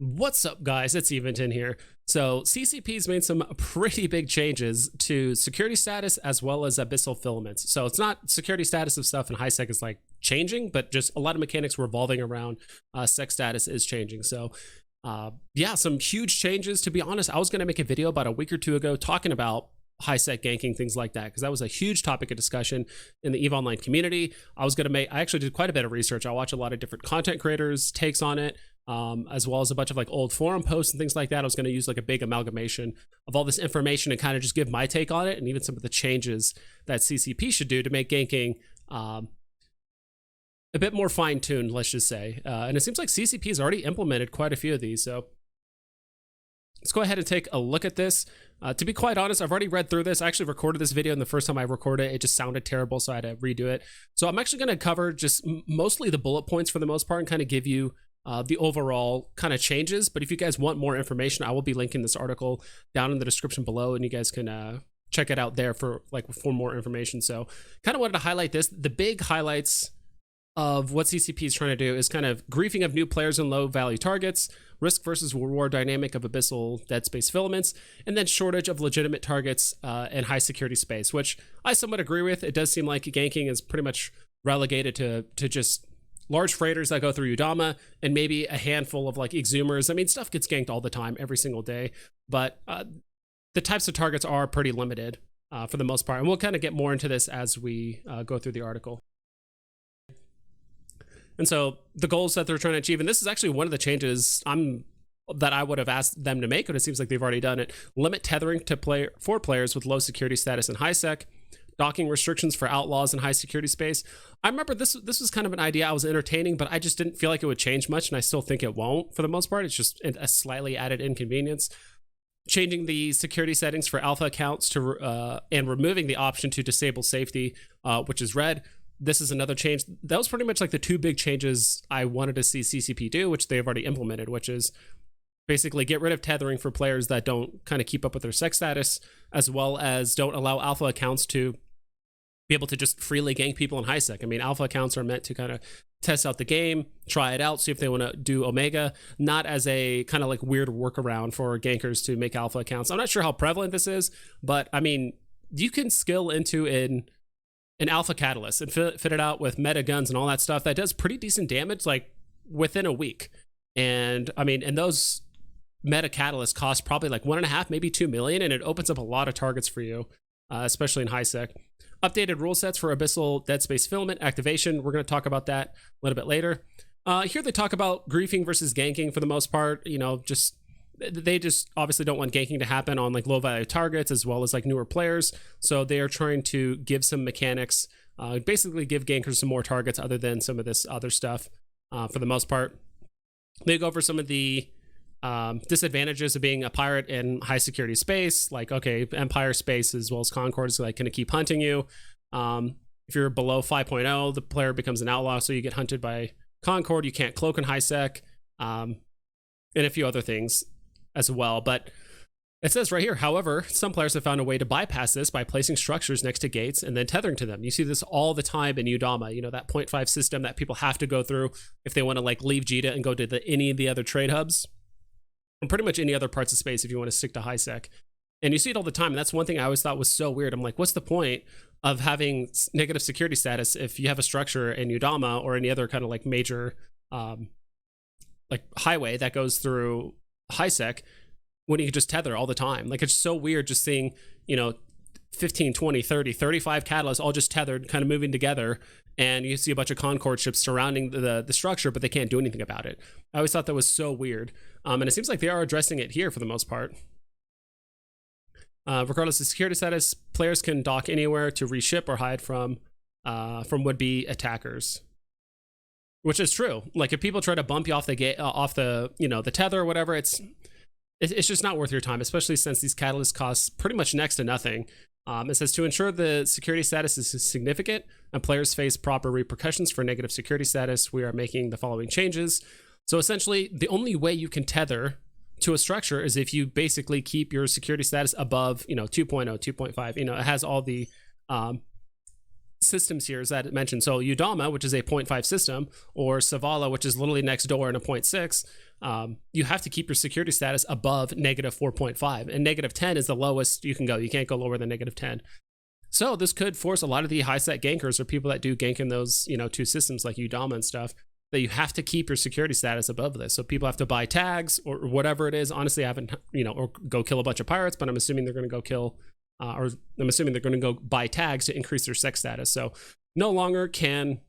What's up, guys? It's Eventon here. So CCP's made some pretty big changes to security status as well as Abyssal Filaments. So it's not security status of stuff in HiSec is like changing, but just a lot of mechanics revolving around sec status is changing. So yeah, some huge changes. To be honest, I was going to make a video about a week or two ago talking about HiSec ganking, things like that, because that was a huge topic of discussion in the EVE Online community. I actually did quite a bit of research. I watched a lot of different content creators' takes on it, as well as a bunch of like old forum posts and things like that. I was going to use like a big amalgamation of all this information and kind of just give my take on it, and even some of the changes that CCP should do to make ganking a bit more fine-tuned, let's just say. And it seems like CCP has already implemented quite a few of these, so let's go ahead and take a look at this. To be quite honest, I've already read through this. I actually recorded this video, and the first time I recorded it, it just sounded terrible, so I had to redo it. So I'm actually going to cover just mostly the bullet points for the most part and kind of give you the overall kind of changes. But if you guys want more information, I will be linking this article down in the description below, and you guys can check it out there for more information. So kind of wanted to highlight this. The big highlights of what CCP is trying to do is kind of griefing of new players and low value targets, risk versus reward dynamic of Abyssal dead space filaments, and then shortage of legitimate targets and high security space, which I somewhat agree with. It does seem like ganking is pretty much relegated to just large freighters that go through Udama and maybe a handful of like exhumers. I mean, stuff gets ganked all the time, every single day, but the types of targets are pretty limited for the most part. And we'll kind of get more into this as we go through the article. And so the goals that they're trying to achieve, and this is actually one of the changes that I would have asked them to make, but it seems like they've already done it. Limit tethering to for players with low security status in HiSec. Docking restrictions for outlaws in high security space. I remember this was kind of an idea I was entertaining, but I just didn't feel like it would change much, and I still think it won't for the most part. It's just a slightly added inconvenience. Changing the security settings for alpha accounts to and removing the option to disable safety, which is red. This is another change. That was pretty much like the two big changes I wanted to see CCP do, which they've already implemented, which is basically get rid of tethering for players that don't kind of keep up with their sex status, as well as don't allow alpha accounts to be able to just freely gank people in HiSec. I mean, alpha accounts are meant to kind of test out the game, try it out, see if they want to do Omega, not as a kind of like weird workaround for gankers to make alpha accounts. I'm not sure how prevalent this is, but I mean, you can skill into an alpha catalyst and fit it out with meta guns and all that stuff that does pretty decent damage like within a week. And I mean, and those meta catalysts cost probably like 1.5, maybe 2 million, and it opens up a lot of targets for you, especially in HiSec. Updated rule sets for Abyssal Dead Space Filament activation. We're going to talk about that a little bit later. Here they talk about griefing versus ganking for the most part. You know, they just obviously don't want ganking to happen on like low value targets as well as like newer players. So they are trying to give some mechanics, basically give gankers some more targets other than some of this other stuff for the most part. They go over some of the disadvantages of being a pirate in high security space, like okay, Empire space as well as Concord is like going to keep hunting you. If you're below 5.0, the player becomes an outlaw, so you get hunted by Concord. You can't cloak in HiSec, and a few other things as well. But it says right here, however, some players have found a way to bypass this by placing structures next to gates and then tethering to them. You see this all the time in Udama, you know, that 0.5 system that people have to go through if they want to like leave Jita and go to any of the other trade hubs, and pretty much any other parts of space if you want to stick to HiSec. And you see it all the time, and that's one thing I always thought was so weird. I'm like, what's the point of having negative security status if you have a structure in Udama or any other kind of like major like highway that goes through HiSec when you can just tether all the time? Like, it's so weird just seeing, you know, 15, 20, 30, 35 catalysts all just tethered, kind of moving together, and you see a bunch of Concord ships surrounding the structure, but they can't do anything about it. I always thought that was so weird. And it seems like they are addressing it here for the most part. Regardless of security status, players can dock anywhere to reship or hide from would-be attackers. Which is true. Like, if people try to bump you off the gate, off the, you know, the tether or whatever, it's just not worth your time, especially since these catalysts cost pretty much next to nothing. It says to ensure the security status is significant and players face proper repercussions for negative security status, we are making the following changes. So essentially, the only way you can tether to a structure is if you basically keep your security status above, you know, 2.0, 2.5. You know, it has all the systems here, as that it mentioned. So Udama, which is a 0.5 system, or Savala, which is literally next door in a 0.6, you have to keep your security status above -4.5, and -10 is the lowest you can go. You can't go lower than -10. So this could force a lot of the high set gankers or people that do gank in those, two systems like Udama and stuff, that you have to keep your security status above this. So people have to buy tags or whatever it is. Honestly, I haven't, or go kill a bunch of pirates, but I'm assuming they're going to go kill, or I'm assuming they're going to go buy tags to increase their sec status. So no longer can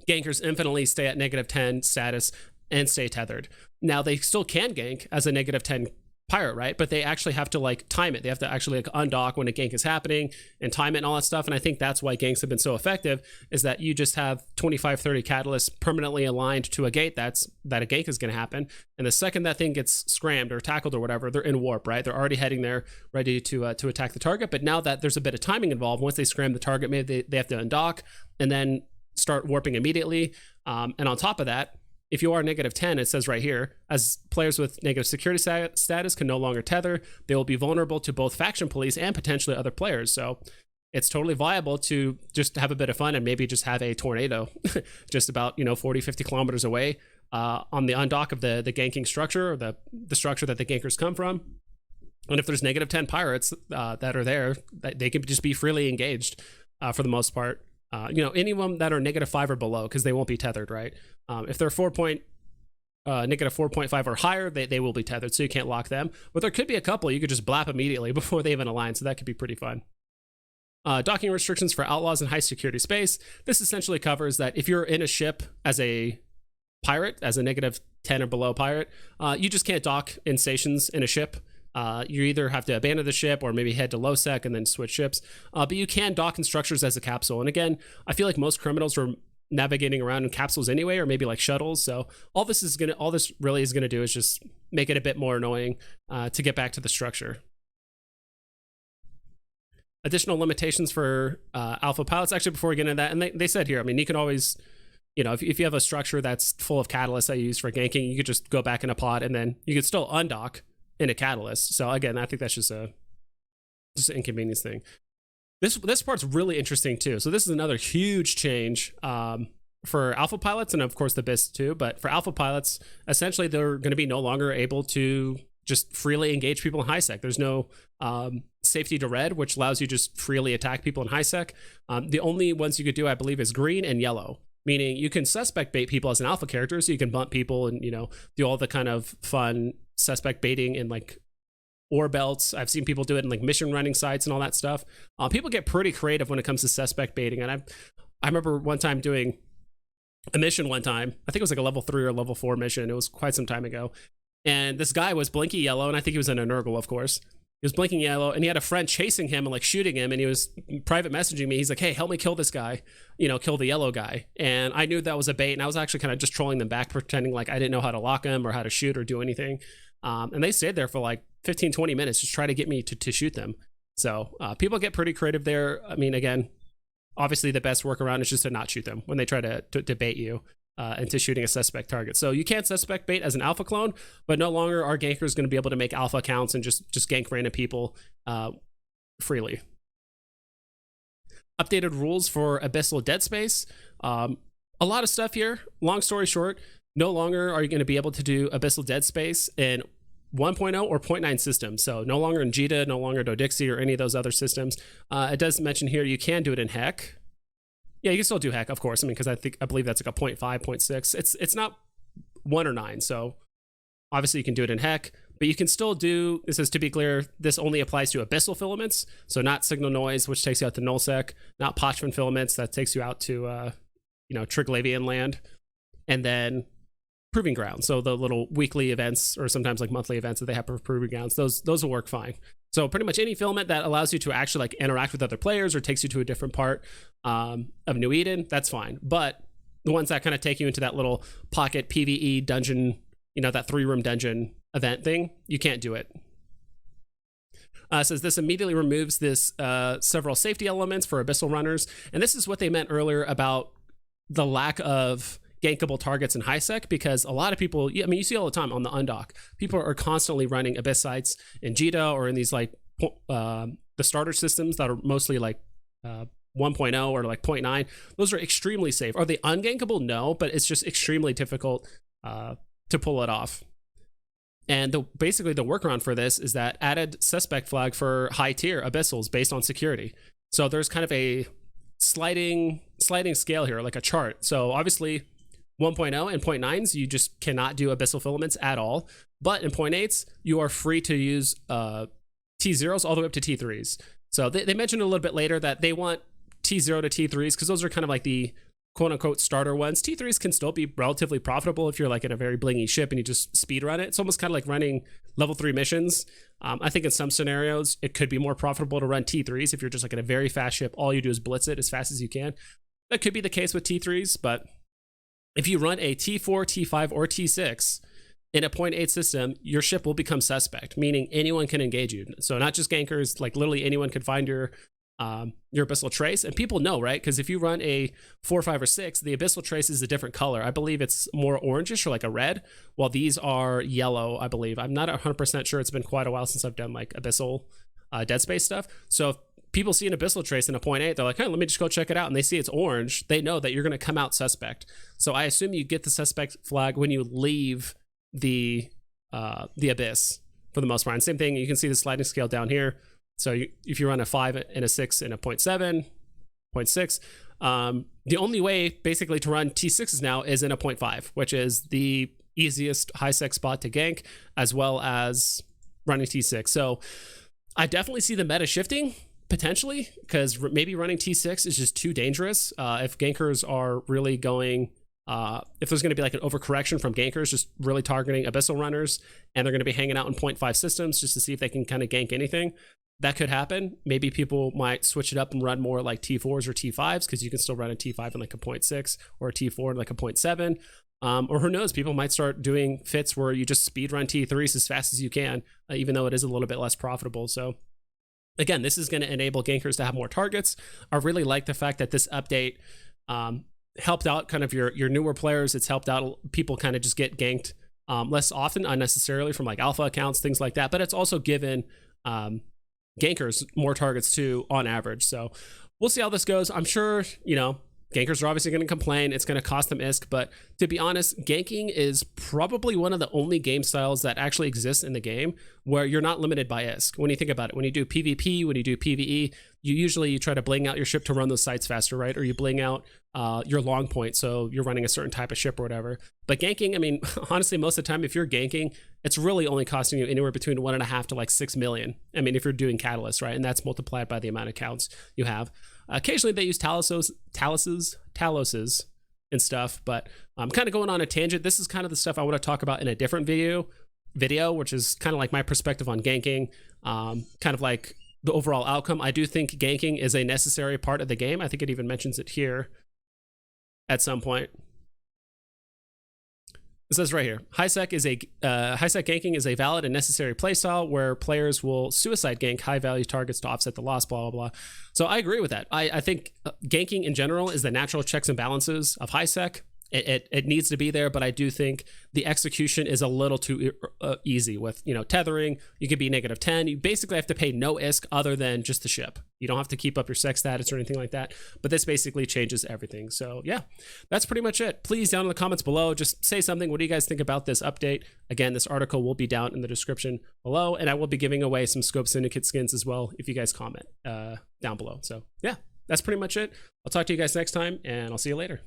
gankers infinitely stay at -10 status and stay tethered. Now they still can gank as a -10 pirate, right? But they actually have to like time it. They have to actually like undock when a gank is happening and time it and all that stuff. And I think that's why ganks have been so effective, is that you just have 25-30 catalysts permanently aligned to a gate that a gank is going to happen. And the second that thing gets scrammed or tackled or whatever, they're in warp, right? They're already heading there, ready to attack the target. But now that there's a bit of timing involved, once they scram the target, maybe they have to undock and then start warping immediately. And on top of that, if you are -10, it says right here, as players with negative security status can no longer tether, they will be vulnerable to both faction police and potentially other players. So it's totally viable to just have a bit of fun and maybe just have a tornado just about 40-50 kilometers away on the undock of the ganking structure, or the structure that the gankers come from. And if there's -10 pirates that are there, they can just be freely engaged for the most part. Anyone that are -5 or below, because they won't be tethered, right? If they're -4.5 or higher, they will be tethered, so you can't lock them. But there could be a couple you could just blap immediately before they even align, so that could be pretty fun. Docking restrictions for outlaws in high security space. This essentially covers that if you're in a ship as a pirate, as a -10 or below pirate, you just can't dock in stations in a ship. You either have to abandon the ship or maybe head to low sec and then switch ships. But you can dock in structures as a capsule. And again, I feel like most criminals are navigating around in capsules anyway, or maybe like shuttles. So all this really is gonna do is just make it a bit more annoying to get back to the structure. Additional limitations for alpha pilots. Actually, before we get into that, and they said here, I mean, you can always, if you have a structure that's full of catalysts that you use for ganking, you could just go back in a pod and then you could still undock in a catalyst. So again, I think that's just an inconvenience thing. This part's really interesting too. So this is another huge change for alpha pilots, and of course the Abyss too. But for alpha pilots, essentially they're going to be no longer able to just freely engage people in high sec. There's no safety to red, which allows you just freely attack people in high sec. The only ones you could do, I believe, is green and yellow. Meaning you can suspect bait people as an alpha character, so you can bump people and do all the kind of fun suspect baiting in like ore belts. I've seen people do it in like mission running sites and all that stuff. People get pretty creative when it comes to suspect baiting, and I remember one time doing a mission one time. I think it was like a level 3 or level 4 mission. It was quite some time ago, and this guy was blinky yellow, and I think he was an Nurgle, of course. He was blinking yellow, and he had a friend chasing him and like shooting him, and he was private messaging me. He's like, "Hey, help me kill this guy, kill the yellow guy." And I knew that was a bait, and I was actually kind of just trolling them back, pretending like I didn't know how to lock him or how to shoot or do anything. And they stayed there for like 15-20 minutes, just try to get me to shoot them. So people get pretty creative there. I mean, again, obviously the best workaround is just to not shoot them when they try to bait you into shooting a suspect target. So you can't suspect bait as an alpha clone, but no longer are gankers going to be able to make alpha accounts and just gank random people freely. Updated rules for Abyssal Dead Space. A lot of stuff here. Long story short, no longer are you going to be able to do Abyssal Dead Space in 1.0 or 0.9 systems. So no longer in Jita, no longer Dodixie or any of those other systems. It does mention here you can do it in Heck. Yeah, you can still do Heck, of course. I mean, because I believe that's like a 0.5, 0.6. It's not 1 or 9. So obviously you can do it in Heck, but you can still do, this is to be clear, this only applies to Abyssal Filaments. So not Signal Noise, which takes you out to Nullsec, not Pochman Filaments, that takes you out to, Triglavian land. And then Proving Grounds, so the little weekly events or sometimes like monthly events that they have for Proving Grounds, those will work fine. So pretty much any filament that allows you to actually like interact with other players or takes you to a different part of New Eden, that's fine. But the ones that kind of take you into that little pocket PvE dungeon, that 3-room dungeon event thing, you can't do it. Says this immediately removes this several safety elements for Abyssal runners, and this is what they meant earlier about the lack of gankable targets in high sec, because a lot of people, I mean, you see all the time on the undock, people are constantly running Abyss sites in Jita or in these like the starter systems that are mostly like 1.0 or like 0.9. Those are extremely safe. Are they ungankable? No, but it's just extremely difficult to pull it off. And basically the workaround for this is that added suspect flag for high tier abyssals based on security. So there's kind of a sliding scale here, like a chart. So obviously 1.0 and 0.9s, you just cannot do abyssal filaments at all. But in 0.8s, you are free to use T0s all the way up to T3s. So they mentioned a little bit later that they want T0 to T3s because those are kind of like the quote-unquote starter ones. T3s can still be relatively profitable if you're like in a very blingy ship and you just speed run it. It's almost kind of like running level 3 missions. I think in some scenarios it could be more profitable to run T3s if you're just like in a very fast ship. All you do is blitz it as fast as you can. That could be the case with T3s, but if you run a T4, T5, or T6 in a 0.8 system, your ship will become suspect, meaning anyone can engage you. So not just gankers, like literally anyone could find your abyssal trace. And people know, right? Because if you run a 4, 5, or 6, the abyssal trace is a different color. I believe it's more orangish or like a red, while these are yellow, I believe. I'm not 100% sure. It's been quite a while since I've done like abyssal Dead Space stuff. So if people see an abyssal trace in a 0.8, they're like, hey, let me just go check it out. And they see it's orange. They know that you're going to come out suspect. So I assume you get the suspect flag when you leave the abyss for the most part. And same thing, you can see the sliding scale down here. So if you run a 5 and a 6 and a 0.7, 0.6, the only way basically to run T6s now is in a 0.5, which is the easiest high sec spot to gank, as well as running T6. So I definitely see the meta shifting potentially, because maybe running T6 is just too dangerous. If gankers are really going, if there's going to be like an overcorrection from gankers just really targeting abyssal runners, and they're going to be hanging out in 0.5 systems just to see if they can kind of gank anything, that could happen. Maybe people might switch it up and run more like T4s or T5s, because you can still run a T5 in like a 0.6 or a T4 in like a 0.7. Or who knows, people might start doing fits where you just speed run T3s as fast as you can, even though it is a little bit less profitable. So again, this is going to enable gankers to have more targets. I really like the fact that this update helped out kind of your newer players. It's helped out people kind of just get ganked less often, unnecessarily, from like alpha accounts, things like that. But it's also given gankers more targets too on average. So we'll see how this goes. I'm sure, gankers are obviously going to complain. It's going to cost them ISK, but to be honest, ganking is probably one of the only game styles that actually exists in the game where you're not limited by ISK. When you think about it, when you do PvP, when you do PvE, you try to bling out your ship to run those sites faster, right? Or you bling out your long point, so you're running a certain type of ship or whatever. But ganking, I mean, honestly, most of the time, if you're ganking, it's really only costing you anywhere between 1.5 to like 6 million. I mean, if you're doing catalysts, right? And that's multiplied by the amount of counts you have. Occasionally they use taluses and stuff, but I'm kind of going on a tangent. This is kind of the stuff I want to talk about in a different video, which is kind of like my perspective on ganking, kind of like the overall outcome. I do think ganking is a necessary part of the game. I think it even mentions it here at some point. It says right here, high sec ganking is a valid and necessary playstyle where players will suicide gank high value targets to offset the loss, blah, blah, blah. So I agree with that. I think ganking in general is the natural checks and balances of high sec. It needs to be there, but I do think the execution is a little too easy with, tethering. You could be -10. You basically have to pay no ISK other than just the ship. You don't have to keep up your sec status or anything like that, but this basically changes everything. So yeah, that's pretty much it. Please, down in the comments below, just say something. What do you guys think about this update? Again, this article will be down in the description below, and I will be giving away some Scope Syndicate skins as well if you guys comment down below. So yeah, that's pretty much it. I'll talk to you guys next time, and I'll see you later.